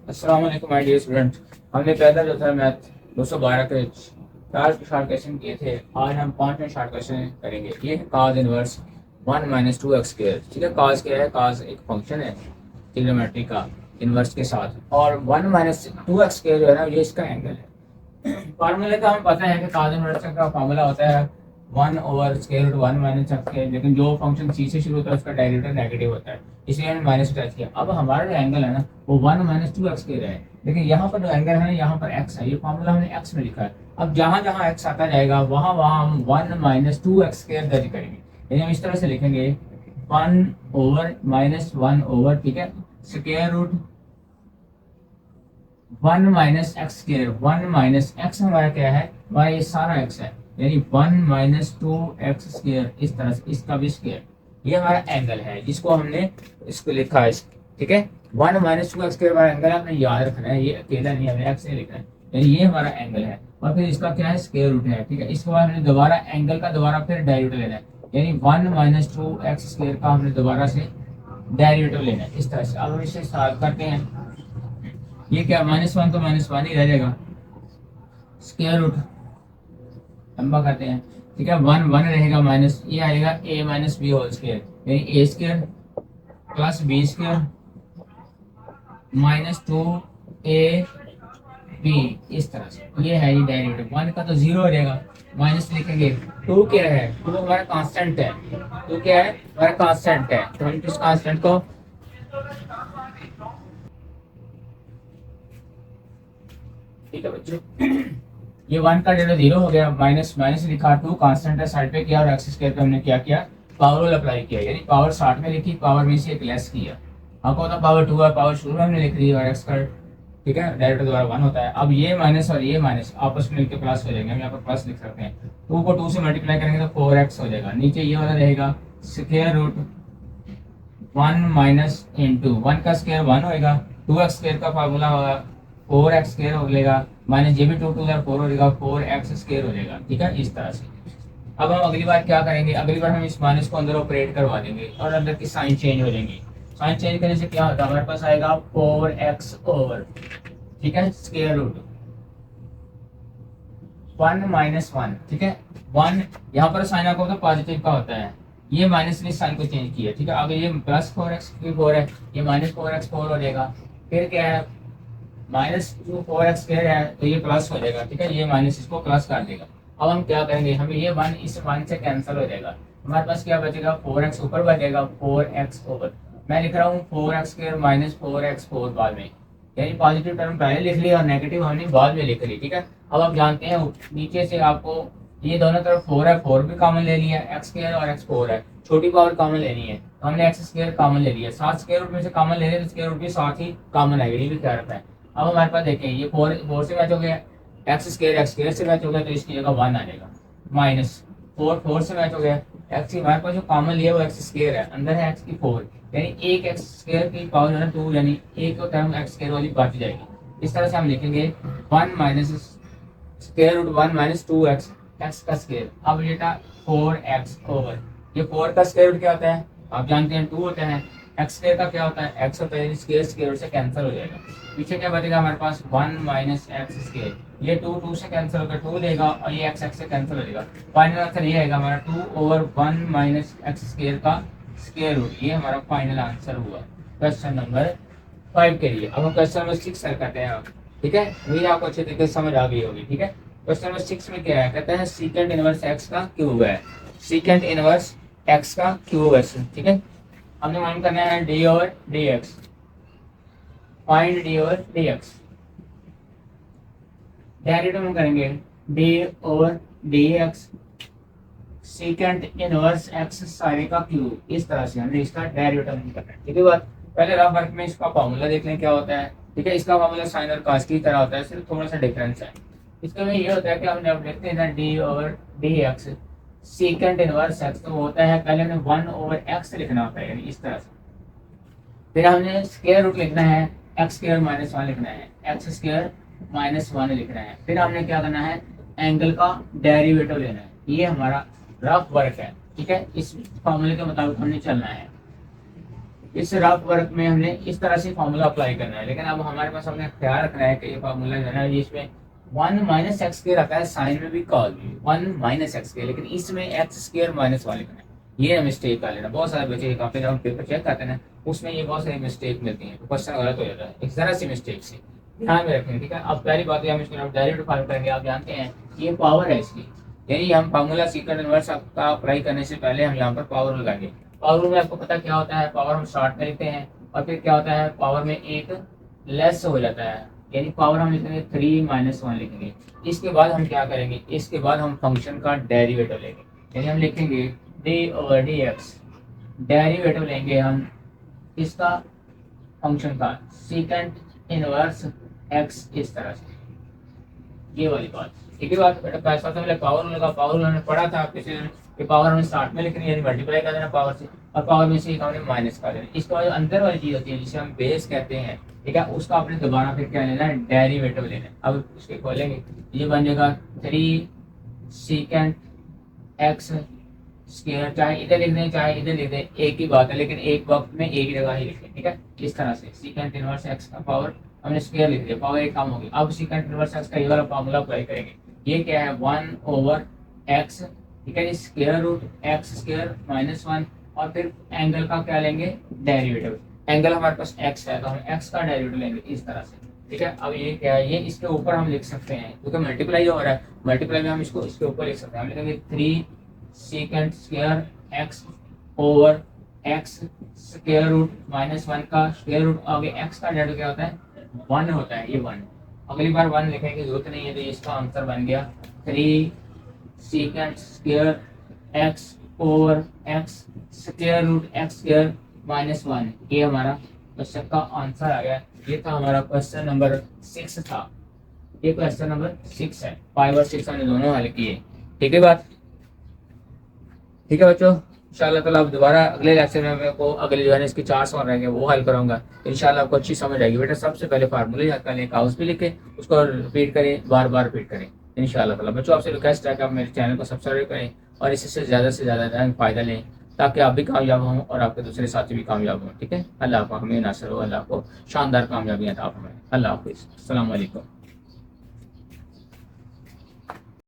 अस्सलाम वालेकुम my dear student. हमने पहला जो था मैथ 212 के 4 शॉर्ट क्वेश्चन किए थे। आज हम 5वें शॉर्ट क्वेश्चन करेंगे। ये है cos inverse 1 minus 2x square. ठीक है, cos क्या है? cos एक फंक्शन है ट्रिग्नोमेट्री का इनवर्स के साथ, और 1 माइनस 2x स्क्वायर जो है ना, ये इसका एंगल है। फार्मूले का हमें पता है कि cos इनवर्स का फार्मूला होता है 1 over square root 1 minus x square, लेकिन जो फंक्शन c से शुरू होता है उसका डेरिवेटिव नेगेटिव होता है, इसलिए हमने माइनस अटैच किया। अब हमारा जो एंगल है ना वो 1 माइनस 2x स्क्वायर है, लेकिन यहाँ पर जो एंगल है ना यहाँ पर x है, ये फार्मूला हमने x में लिखा है। अब जहाँ जहाँ x आता जाएगा वहाँ वहाँ हम 1 माइनस 2x स्क्वायर दर्ज करेंगे, यानी हम इस तरह से लिखेंगे 1 ओवर माइनस 1 ओवर, ठीक है, square root 1 minus X square. 1 minus X हमारा क्या है? हमारा ये सारा x है, यानी 1 माइनस 2x स्क्वायर, इस तरह से इसका भी स्क्वायर। ये हमारा एंगल है जिसको हमने इसको लिखा है, ठीक है। 1 माइनस 2x स्क्वायर हमारा एंगल है, आपने याद रखना है, ये अकेला नहीं, हमें x से लिखना है, यानी ये हमारा एंगल है। और फिर इसका क्या है? स्क्वायर रूट है, ठीक है। इसके बाद हमने दोबारा एंगल का दोबारा फिर डेरिवेटिव लेना है, यानी 1 माइनस 2x स्क्वायर का हमने दोबारा से डेरिवेटिव लेना है, इस तरह से। अब हम इसे सॉल्व करते हैं। ये क्या, -1 तो -1 ही रह जाएगा, स्क्वायर रूट लंबा करते हैं, ठीक है। 1 1 रहेगा, माइनस ये आएगा a minus B whole square, यानी a square plus B square minus 2 a b, इस तरह से। ये है ये डेरिवेटिव। 1 का तो 0 हो जाएगा, माइनस लिखेंगे। 2 क्या है? 2 हमारा कांस्टेंट है। 2 क्या है? हमारा कांस्टेंट है, तो हम इस कांस्टेंट को, ठीक है बच्चों, ये 1 का डेटा 0 हो गया, माइनस माइनस लिखा, 2 कांस्टेंट है, साइड पे किया, और एक्स स्क्वायर पे हमने क्या किया? पावर रूल अप्लाई किया, यानी पावर साथ में लिखी, पावर में से एक लेस किया। आपको पता पावर 2 है, पावर शुरू में हमने लिख दी, और एक्स का, ठीक है, डायरेक्ट द्वारा 1 होता है। अब ये माइनस और ये माइनस आपस में मिलकर प्लस हो जाएंगे, हम यहाँ पर प्लस लिख सकते हैं। 2 को 2 से मल्टीप्लाई करेंगे तो 4x हो जाएगा, नीचे ये वाला रहेगा स्क्वायर रूट 1 माइनस इंटू 1 का स्क्वायर 1 होएगा, 2x स्क्वायर का फार्मूला होगा 4x स्क्वायर हो जाएगा, माइनस ये भी 2 2 4 हो जाएगा, 4x स्क्वायर हो जाएगा, ठीक है, इस तरह से। अब हम अगली बार क्या करेंगे? अगली बार हम इस माइनस को अंदर ऑपरेट करवा देंगे और अंदर की साइन चेंज हो जाएंगी। साइन चेंज करने से क्या होगा? हमारे पास आएगा 4x ओवर, ठीक है, स्क्वायर रूट 1 माइनस 1, ठीक है। 1 यहाँ पर साइन आपको तो पॉजिटिव का होता है, ये माइनस ने साइन को चेंज किया, ठीक है। अब ये प्लस 4x 4 है, ये माइनस 4x 4 हो जाएगा, फिर क्या है? माइनस जो 4x स्क्वायर है तो ये प्लस हो जाएगा, ठीक है, ये माइनस इसको प्लस कर देगा। अब हम क्या करेंगे? हमें ये 1 इस 1 से कैंसिल हो जाएगा, हमारे पास क्या बचेगा? 4x ऊपर बचेगा, 4x ओवर, मैं लिख रहा हूँ 4x स्क्वायर माइनस 4x 4 बाद में, यानी पॉजिटिव टर्म पहले लिख लिया और नेगेटिव हमने बाद में लिख ली, ठीक है। अब आप जानते हैं नीचे से आपको ये दोनों तरफ 4 है, 4 भी कॉमन ले लिया, एक्स स्क्वायर और x 4 है, छोटी पावर कॉमन लेनी है तो हमने एक्स स्क्वायर कॉमन ले लिया, साथ स्क्वायर रूट में से कॉमन ले रहे तो स्क्वायर रूट भी साथ ही कॉमन आएगा, ये भी ख्याल रखना है। अब हमारे पास देखें ये 4 से मैच हो गया, एक्स स्क्वायर से मैच हो गया, तो इसकी जगह 1 आ जाएगा, माइनस 4 से मैच हो गया, एक्स की हमारे पास जो कॉमन लिया वो एक्स स्क्वायर है, अंदर है एक्स की 4, यानी एक एक्स स्क्वायर की पावर जो है 2, यानी एक टर्म एक्स स्क्वायर वाली बच जाएगी। इस तरह से हम लिखेंगे 1 minus square root 1 minus 2x X का स्क्वायर। अब बेटा 4x ओवर, ये 4 का स्क्वायर रूट क्या होता है? आप जानते हैं 2 होता है, एक्स स्क्वायर का क्या होता है? x होता है, स्क्वायर स्क्वायर रूट से कैंसिल हो जाएगा, पीछे क्या बचेगा हमारे पास? 1 माइनस एक्स स्क्वायर, ये 2 2 से कैंसिल होकर 2 देगा, और ये x x से कैंसिल हो जाएगा, फाइनल आंसर ये आएगा हमारा 2 ओवर 1 माइनस एक्स स्क्वायर का स्क्वायर रूट। ये हमारा फाइनल आंसर हुआ क्वेश्चन नंबर 5 के लिए। अब हम क्वेश्चन नंबर 6 सर करते हैं, ठीक है, वही आपको अच्छे तरीके से समझ आ गई होगी, ठीक है। क्वेश्चन नंबर 6 में क्या है? कहते हैं सीकेंट इनवर्स एक्स का क्यूब है, सीकेंट इनवर्स एक्स का क्यूब है, ठीक है। हमने मालूम करना है D over D x, find D over D x, derivative हम करेंगे D over D x secant inverse x सारे का क्यूब, इस तरह से हमने इसका डेरिवेटिव करना है, ठीक है बात। पहले रफ वर्क में इसका फॉर्मूला देख लें क्या होता है, ठीक है। इसका फॉर्मूला साइन और कॉस की तरह होता है, सिर्फ थोड़ा सा डिफरेंस है। इसका में ये होता है कि हमने अब लिखते हैं ना D over D x secant inverse x, तो होता है पहले हमें 1 ओवर एक्स लिखना होता है, यानी इस तरह से। फिर हमने स्क्वायर रूट लिखना है, एक्स स्क्वायर माइनस 1 लिखना है, एक्स स्क्वायर माइनस 1 लिखना है। फिर हमने क्या करना है? एंगल का डेरिवेटिव लेना है, ये हमारा रफ वर्क है, ठीक है। इस फॉर्मूले के मुताबिक हमने चलना है। इस रफ वर्क में हमने इस तरह से फार्मूला अप्लाई करना है, लेकिन अब हमारे पास हमने ख्याल रखना है कि ये फार्मूला जो है ना इसमें 1 माइनस एक्स स्क्र आता है, साइन में भी कॉल 1 माइनस एक्स स्क्र, लेकिन इसमें एक्स स्क्र माइनस 1 लिखना है। ये मिस्टेक कर लेना, बहुत सारे बच्चे काफी जब हम पेपर चेक करते हैं उसमें ये बहुत सारी मिस्टेक मिलती है, तो क्वेश्चन गलत हो जाता है एक जरा सी मिस्टेक से, ध्यान में रखें। ठीक है, अब पहली बात हम इसको डायरेक्ट फाइंड करेंगे। आप जानते हैं ये पावर है इसकी, यानी हम फार्मूला सीक्वेंट इनवर्स का अप्लाई करने से पहले हम यहाँ पर पावर लगाएंगे। पावर में आपको पता क्या होता है, पावर हम स्टार्ट में लिखते हैं और फिर क्या होता है पावर में एक लेस हो जाता है, यानी पावर हम लिखेंगे 3 माइनस 1 लिखेंगे। इसके बाद हम क्या करेंगे, इसके बाद हम फंक्शन का डेरिवेटिव लेंगे, यानी हम लिखेंगे D over D x, derivative लेंगे हम इसका फंक्शन का सीकेंट इनवर्स एक्स, इस तरह से ये वाली बात। ठीक है बात बेटा, पैसा तो मतलब पावर लगा, पावर उन्होंने पढ़ा था आपके से कि पावर हमें स्टार्ट में लिखनी है, मल्टीप्लाई कर देना पावर से, और पावर में से हमने माइनस कर देना। इसके बाद अंदर वाली चीज होती है जिसे हम बेस कहते हैं, ठीक है, उसका आपने दोबारा फिर क्या लेना है, डेरिवेटिव लेना है। अब इसके खोलेंगे, ये बन जाएगा 3 सीकेंट एक्स स्क्वायर, चाहे इधर लिख दें चाहे इधर लिख दें एक ही बात है, लेकिन एक वक्त में एक जगह ही लिखें। ठीक है, इस तरह से सीकेंट इनवर्स एक्स का पावर हमने स्क्वायर लिख दिया, पावर एक काम होगी। अब सीकेंट इनवर्स एक्स का ये वाला फार्मूला अप्लाई करेंगे, ये क्या है 1 ओवर एक्स, ठीक है, square root X square minus 1, और फिर एंगल का क्या लेंगे, डेरिवेटिव। एंगल हमारे पास एक्स है तो हम एक्स का डेरिवेटिव लेंगे इस तरह से। ठीक है, अब ये क्या है, ये इसके ऊपर हम लिख सकते हैं क्योंकि मल्टीप्लाई हो रहा है, मल्टीप्लाई में हम इसको इसके ऊपर लिख सकते हैं। हम लिखेंगे 3 secant square X over X square root minus 1 का स्क्वायर रूट, आगे एक्स का डेरिवेटिव क्या होता है 1 होता है, ये 1। अगली बार 1 लिखने की जरूरत नहीं है, तो इसका आंसर बन गया 3 secant square X over X square root X square minus 1। ये हमारा क्वेश्चन का आंसर आ गया। ये था हमारा क्वेश्चन नंबर 6 था, ये क्वेश्चन नंबर 6 है, 5 और 6 हमने दोनों हल किए। ठीक है बात, ठीक है बच्चों, इंशाल्लाह ताला अब दोबारा अगले लेक्चर में मैं को अगले जो है इसके 4 सवाल रहेंगे वो हल कराऊंगा, तो इंशाल्लाह आपको अच्छी समझ आएगी। बेटा सबसे पहले फार्मूले याद कर लें, कागज पे लिखे, उसको रिपीट करें, बार बार रिपीट करें इंशाल्लाह ताला। बच्चों आपसे रिक्वेस्ट है कि आप मेरे चैनल को सब्सक्राइब करें और इससे से ज़्यादा फ़ायदा लें, ताकि आप भी कामयाब हों और आपके दूसरे साथी भी कामयाब हों। ठीक है, अल्लाह आपको हमें नासर हो, अल्लाह को शानदार कामयाबी अता फरमाए। अल्लाह हाफिज़, अस्सलाम वालेकुम।